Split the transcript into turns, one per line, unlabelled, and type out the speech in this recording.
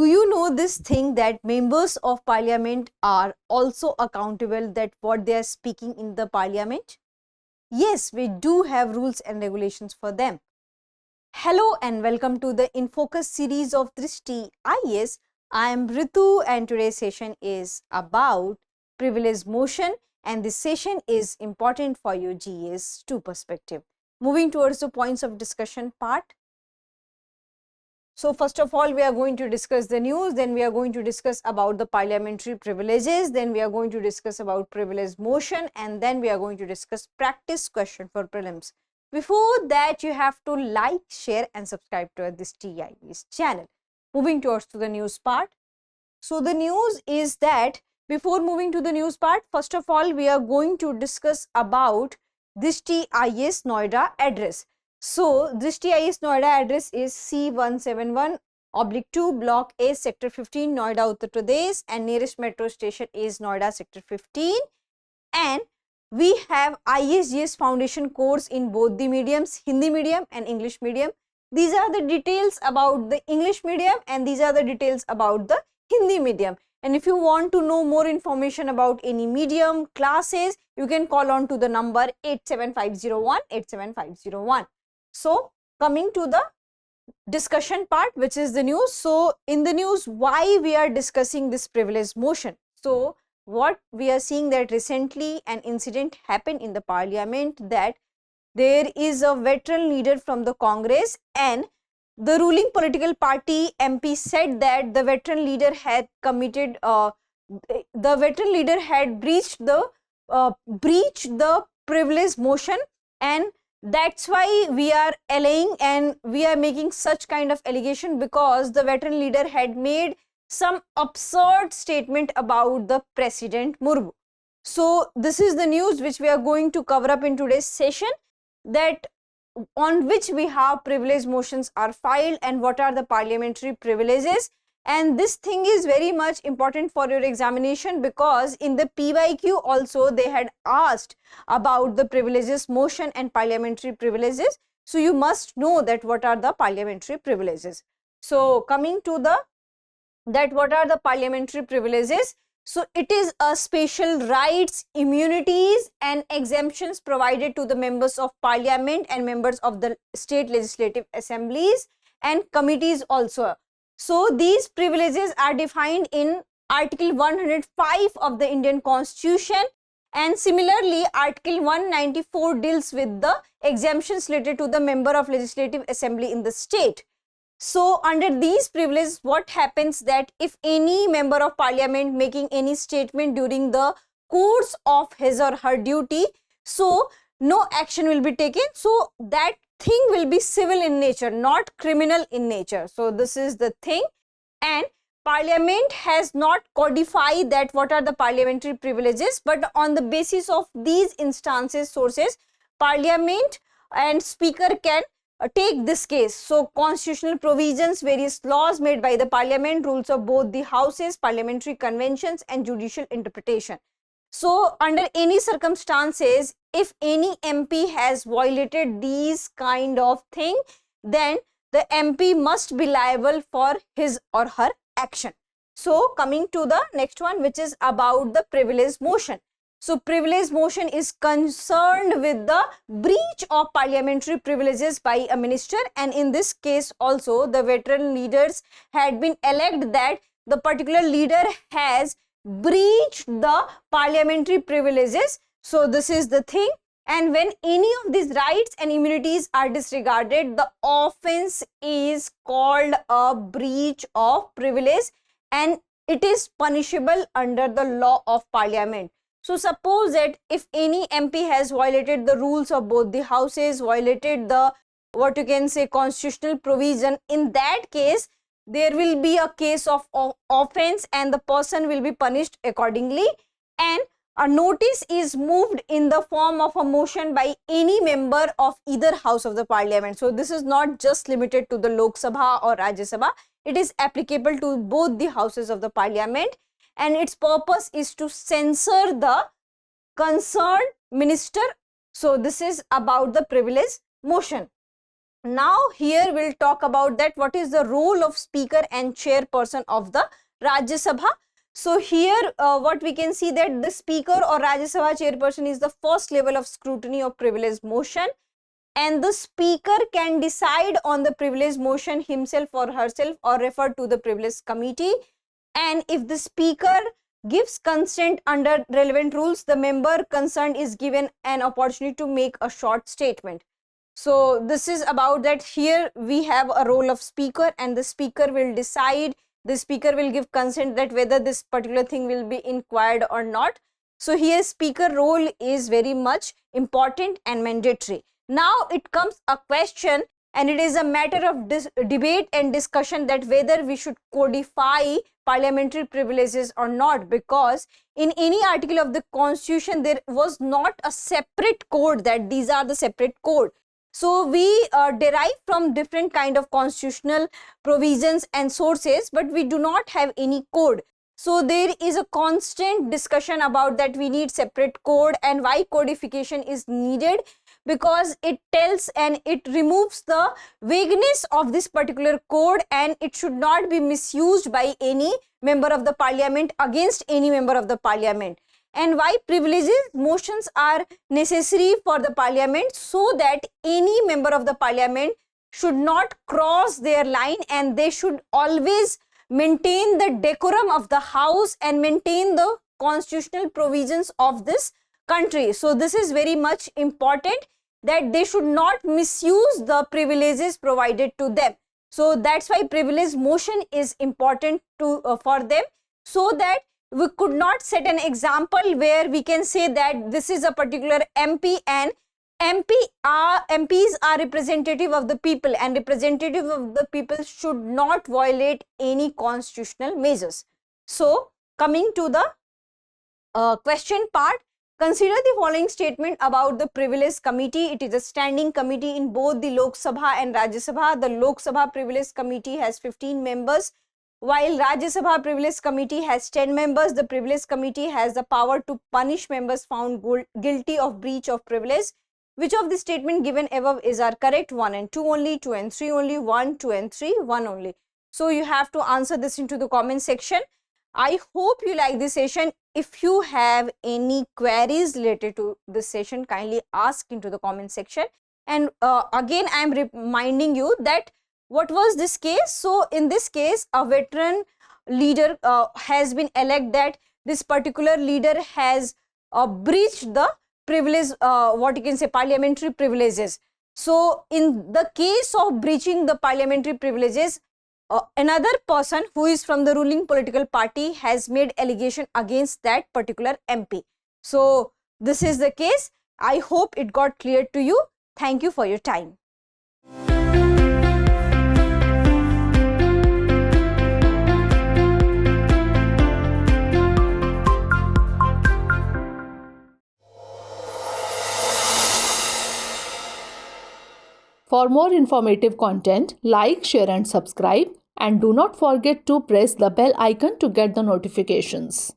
do you know this thing that members of parliament are also accountable that what they are speaking in the parliament? Yes, we do have rules and regulations for them. Hello and welcome to the InFocus series of Drishti IAS. I am Ritu and today's session is about privilege motion, and this session is important for your GS 2 perspective. Moving towards the points of discussion part. So first of all, we are going to discuss the news, then we are going to discuss about the parliamentary privileges, then we are going to discuss about privilege motion, and then we are going to discuss practice question for prelims. Before that, you have to like, share and subscribe to this TIAS channel. Moving towards to the news part. So the news is that before moving to the news part, first of all, we are going to discuss about Drishti IAS Noida address. So Drishti IAS Noida address is C171/2 Block A Sector 15 Noida Uttar Pradesh, and nearest metro station is Noida Sector 15, and we have ISGS foundation course in both the mediums, Hindi medium and English medium. These are the details about the English medium and these are the details about the Hindi medium. And if you want to know more information about any medium classes, you can call on to the number 87501. So coming to the discussion part, which is the news. So in the news, why we are discussing this privilege motion? So what we are seeing that recently an incident happened in the parliament that there is a veteran leader from the Congress, and the ruling political party MP said that the veteran leader had committed, breached the privilege motion, and that's why we are allaying and we are making such kind of allegation because the veteran leader had made some absurd statement about the President Murmu. So this is the news which we are going to cover up in today's session, that on which we have privilege motions are filed and what are the parliamentary privileges. And this thing is very much important for your examination because in the PYQ also they had asked about the privileges motion and parliamentary privileges. So you must know that what are the parliamentary privileges. So coming to the what are the parliamentary privileges? So it is a special rights, immunities and exemptions provided to the members of parliament and members of the state legislative assemblies and committees also. So these privileges are defined in Article 105 of the Indian Constitution, and similarly Article 194 deals with the exemptions related to the member of legislative assembly in the state. So under these privileges, what happens that if any member of parliament making any statement during the course of his or her duty, so no action will be taken. So that thing will be civil in nature, not criminal in nature. So this is the thing, and parliament has not codified that what are the parliamentary privileges, but on the basis of these instances, sources, parliament and speaker can take this case. So constitutional provisions, various laws made by the parliament, rules of both the houses, parliamentary conventions and judicial interpretation. So under any circumstances, if any MP has violated these kind of thing, then the MP must be liable for his or her action. So coming to the next one, which is about the privilege motion. So privilege motion is concerned with the breach of parliamentary privileges by a minister, and in this case also the veteran leaders had been alleged that the particular leader has breached the parliamentary privileges. So this is the thing, and when any of these rights and immunities are disregarded, the offense is called a breach of privilege and it is punishable under the law of parliament. So suppose that if any MP has violated the rules of both the houses, violated the what you can say constitutional provision, in that case there will be a case of offense and the person will be punished accordingly, and a notice is moved in the form of a motion by any member of either house of the parliament. So this is not just limited to the Lok Sabha or Rajya Sabha, it is applicable to both the houses of the parliament, and its purpose is to censure the concerned minister. So this is about the privilege motion. Now here we'll talk about that what is the role of speaker and chairperson of the Rajya Sabha. So here what we can see that the speaker or Rajya Sabha chairperson is the first level of scrutiny of privilege motion, and the speaker can decide on the privilege motion himself or herself or refer to the privilege committee. And if the speaker gives consent under relevant rules, the member concerned is given an opportunity to make a short statement. So this is about that. Here we have a role of speaker, and the speaker will decide, the speaker will give consent that whether this particular thing will be inquired or not. So here speaker role is very much important and mandatory. Now it comes a question, and it is a matter of debate and discussion that whether we should codify parliamentary privileges or not, because in any article of the constitution there was not a separate code that these are the separate code. So we derive from different kind of constitutional provisions and sources, but we do not have any code. So there is a constant discussion about that we need separate code, and why codification is needed, because it tells and it removes the vagueness of this particular code, and it should not be misused by any member of the parliament against any member of the parliament. And why privileges motions are necessary for the parliament, so that any member of the parliament should not cross their line, and they should always maintain the decorum of the house and maintain the constitutional provisions of this country. So this is very much important, that they should not misuse the privileges provided to them. So that's why privilege motion is important to for them, so that we could not set an example where we can say that this is a particular MP, and MPs are representative of the people, and representative of the people should not violate any constitutional measures. So coming to the question part, consider the following statement about the privilege committee. It is a standing committee in both the Lok Sabha and Rajya Sabha. The Lok Sabha privilege committee has 15 members. While Rajya Sabha Privilege Committee has 10 members. The Privilege Committee has the power to punish members found guilty of breach of privilege. Which of the statement given above is are correct? 1 and 2 only, 2 and 3 only, 1, 2 and 3, 1 only. So you have to answer this into the comment section. I hope you like this session. If you have any queries related to this session, kindly ask into the comment section. And again, I am reminding you that what was this case? So in this case, a veteran leader has been elected, that this particular leader has breached the privilege, what you can say, parliamentary privileges. So in the case of breaching the parliamentary privileges, another person who is from the ruling political party has made allegation against that particular MP. So this is the case. I hope it got clear to you. Thank you for your time.
For more informative content, like, share and subscribe, and do not forget to press the bell icon to get the notifications.